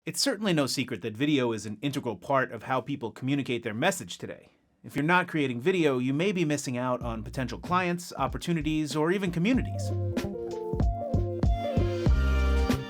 It's certainly no secret that video is an integral part of how people communicate their message today. If you're not creating video, you may be missing out on potential clients, opportunities, or even communities.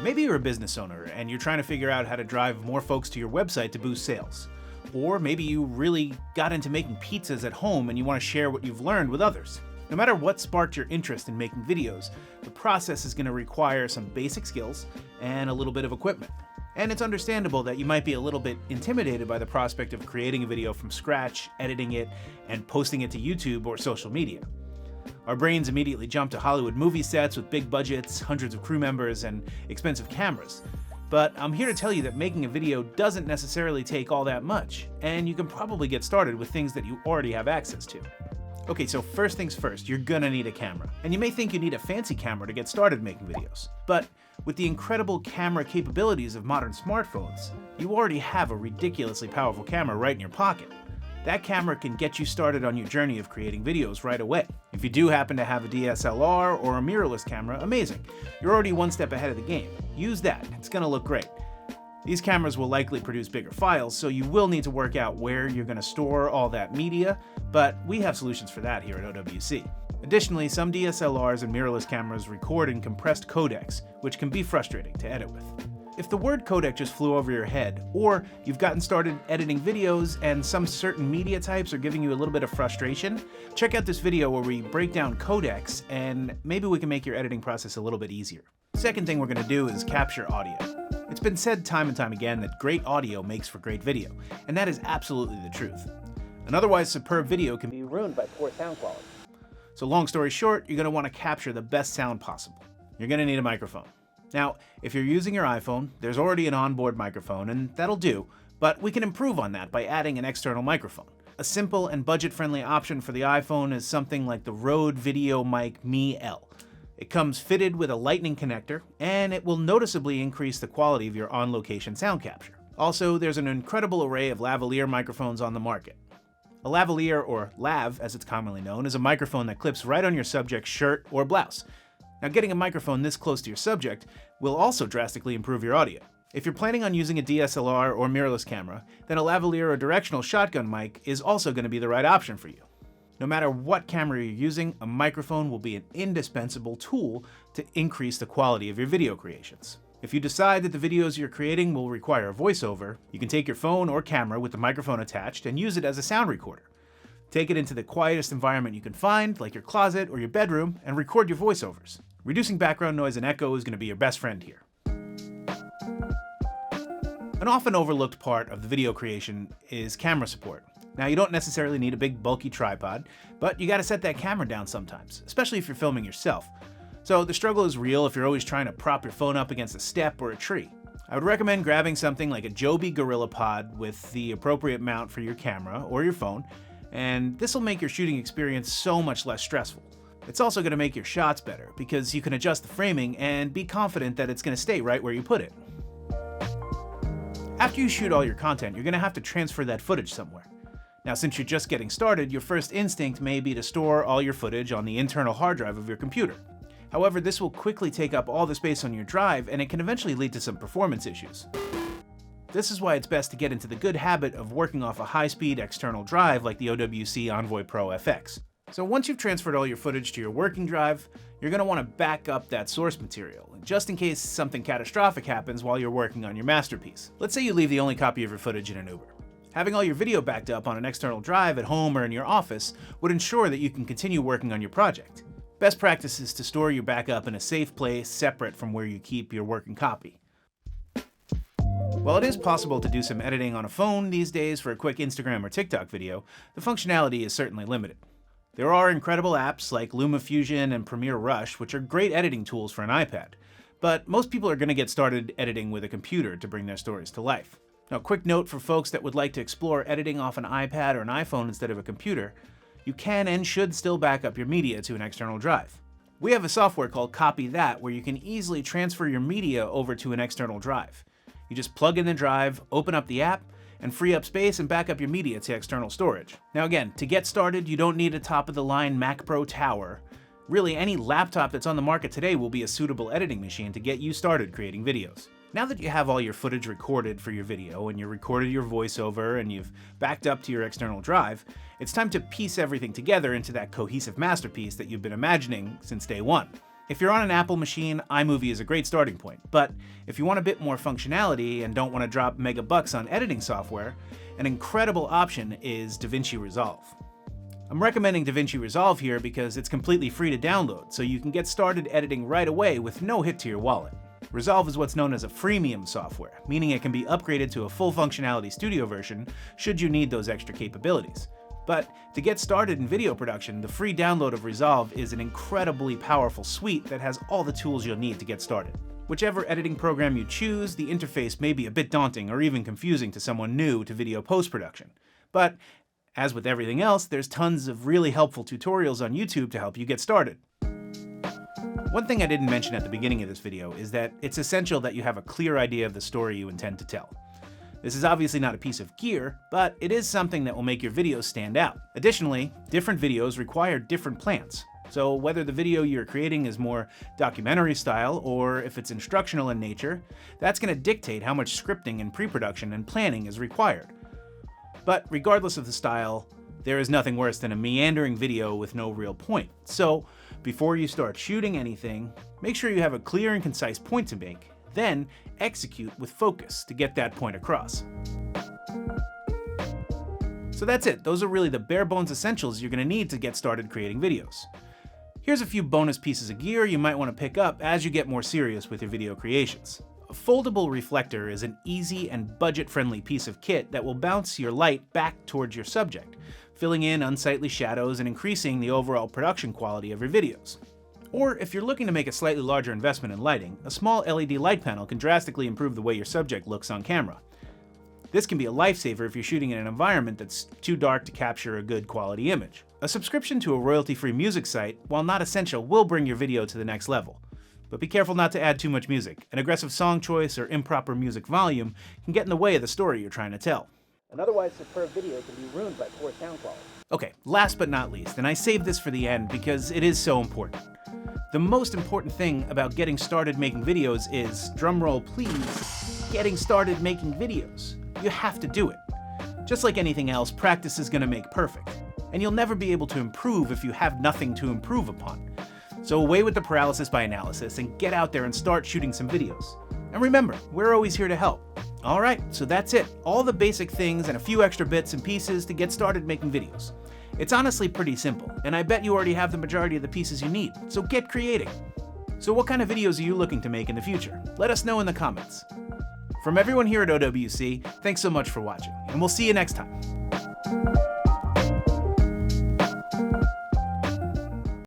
Maybe you're a business owner and you're trying to figure out how to drive more folks to your website to boost sales. Or maybe you really got into making pizzas at home and you want to share what you've learned with others. No matter what sparked your interest in making videos, the process is going to require some basic skills and a little bit of equipment. And it's understandable that you might be a little bit intimidated by the prospect of creating a video from scratch, editing it, and posting it to YouTube or social media. Our brains immediately jump to Hollywood movie sets with big budgets, hundreds of crew members, and expensive cameras. But I'm here to tell you that making a video doesn't necessarily take all that much, and you can probably get started with things that you already have access to. Okay, so first things first, you're gonna need a camera. And you may think you need a fancy camera to get started making videos. But with the incredible camera capabilities of modern smartphones, you already have a ridiculously powerful camera right in your pocket. That camera can get you started on your journey of creating videos right away. If you do happen to have a DSLR or a mirrorless camera, amazing. You're already one step ahead of the game. Use that, it's gonna look great. These cameras will likely produce bigger files, so you will need to work out where you're going to store all that media, but we have solutions for that here at OWC. Additionally, some DSLRs and mirrorless cameras record in compressed codecs, which can be frustrating to edit with. If the word codec just flew over your head, or you've gotten started editing videos and some certain media types are giving you a little bit of frustration, check out this video where we break down codecs and maybe we can make your editing process a little bit easier. Second thing we're going to do is capture audio. It's been said time and time again that great audio makes for great video, and that is absolutely the truth. An otherwise superb video can be ruined by poor sound quality. So long story short, you're going to want to capture the best sound possible. You're going to need a microphone. Now, if you're using your iPhone, there's already an onboard microphone, and that'll do, but we can improve on that by adding an external microphone. A simple and budget-friendly option for the iPhone is something like the Rode Video Mic Me L. It comes fitted with a lightning connector, and it will noticeably increase the quality of your on-location sound capture. Also, there's an incredible array of lavalier microphones on the market. A lavalier, or lav as it's commonly known, is a microphone that clips right on your subject's shirt or blouse. Now, getting a microphone this close to your subject will also drastically improve your audio. If you're planning on using a DSLR or mirrorless camera, then a lavalier or directional shotgun mic is also going to be the right option for you. No matter what camera you're using, a microphone will be an indispensable tool to increase the quality of your video creations. If you decide that the videos you're creating will require a voiceover, you can take your phone or camera with the microphone attached and use it as a sound recorder. Take it into the quietest environment you can find, like your closet or your bedroom, and record your voiceovers. Reducing background noise and echo is going to be your best friend here. An often overlooked part of the video creation is camera support. Now, you don't necessarily need a big bulky tripod, but you gotta set that camera down sometimes, especially if you're filming yourself. So the struggle is real if you're always trying to prop your phone up against a step or a tree. I would recommend grabbing something like a Joby GorillaPod with the appropriate mount for your camera or your phone, and this will make your shooting experience so much less stressful. It's also gonna make your shots better because you can adjust the framing and be confident that it's gonna stay right where you put it. After you shoot all your content, you're gonna have to transfer that footage somewhere. Now, since you're just getting started, your first instinct may be to store all your footage on the internal hard drive of your computer. However, this will quickly take up all the space on your drive, and it can eventually lead to some performance issues. This is why it's best to get into the good habit of working off a high-speed external drive like the OWC Envoy Pro FX. So once you've transferred all your footage to your working drive, you're going to want to back up that source material, just in case something catastrophic happens while you're working on your masterpiece. Let's say you leave the only copy of your footage in an Uber. Having all your video backed up on an external drive at home or in your office would ensure that you can continue working on your project. Best practice is to store your backup in a safe place separate from where you keep your working copy. While it is possible to do some editing on a phone these days for a quick Instagram or TikTok video, the functionality is certainly limited. There are incredible apps like LumaFusion and Premiere Rush, which are great editing tools for an iPad, but most people are going to get started editing with a computer to bring their stories to life. Now, quick note for folks that would like to explore editing off an iPad or an iPhone instead of a computer, you can and should still back up your media to an external drive. We have a software called Copy That where you can easily transfer your media over to an external drive. You just plug in the drive, open up the app, and free up space and back up your media to external storage. Now again, to get started, you don't need a top-of-the-line Mac Pro tower. Really, any laptop that's on the market today will be a suitable editing machine to get you started creating videos. Now that you have all your footage recorded for your video, and you recorded your voiceover, and you've backed up to your external drive, it's time to piece everything together into that cohesive masterpiece that you've been imagining since day one. If you're on an Apple machine, iMovie is a great starting point, but if you want a bit more functionality and don't want to drop mega bucks on editing software, an incredible option is DaVinci Resolve. I'm recommending DaVinci Resolve here because it's completely free to download, so you can get started editing right away with no hit to your wallet. Resolve is what's known as a freemium software, meaning it can be upgraded to a full functionality studio version should you need those extra capabilities. But to get started in video production, the free download of Resolve is an incredibly powerful suite that has all the tools you'll need to get started. Whichever editing program you choose, the interface may be a bit daunting or even confusing to someone new to video post-production. But as with everything else, there's tons of really helpful tutorials on YouTube to help you get started. One thing I didn't mention at the beginning of this video is that it's essential that you have a clear idea of the story you intend to tell. This is obviously not a piece of gear, but it is something that will make your videos stand out. Additionally, different videos require different plans. So whether the video you're creating is more documentary style or if it's instructional in nature, that's going to dictate how much scripting and pre-production and planning is required. But regardless of the style, there is nothing worse than a meandering video with no real point. So before you start shooting anything, make sure you have a clear and concise point to make, then execute with focus to get that point across. So that's it. Those are really the bare bones essentials you're going to need to get started creating videos. Here's a few bonus pieces of gear you might want to pick up as you get more serious with your video creations. A foldable reflector is an easy and budget-friendly piece of kit that will bounce your light back towards your subject, filling in unsightly shadows and increasing the overall production quality of your videos. Or if you're looking to make a slightly larger investment in lighting, a small LED light panel can drastically improve the way your subject looks on camera. This can be a lifesaver if you're shooting in an environment that's too dark to capture a good quality image. A subscription to a royalty-free music site, while not essential, will bring your video to the next level. But be careful not to add too much music. An aggressive song choice or improper music volume can get in the way of the story you're trying to tell. An otherwise superb video can be ruined by poor sound quality. Okay, last but not least, and I saved this for the end because it is so important. The most important thing about getting started making videos is, drumroll please, getting started making videos. You have to do it. Just like anything else, practice is going to make perfect. And you'll never be able to improve if you have nothing to improve upon. So away with the paralysis by analysis and get out there and start shooting some videos. And remember, we're always here to help. Alright, so that's it. All the basic things and a few extra bits and pieces to get started making videos. It's honestly pretty simple, and I bet you already have the majority of the pieces you need, so get creating. So what kind of videos are you looking to make in the future? Let us know in the comments. From everyone here at OWC, thanks so much for watching, and we'll see you next time.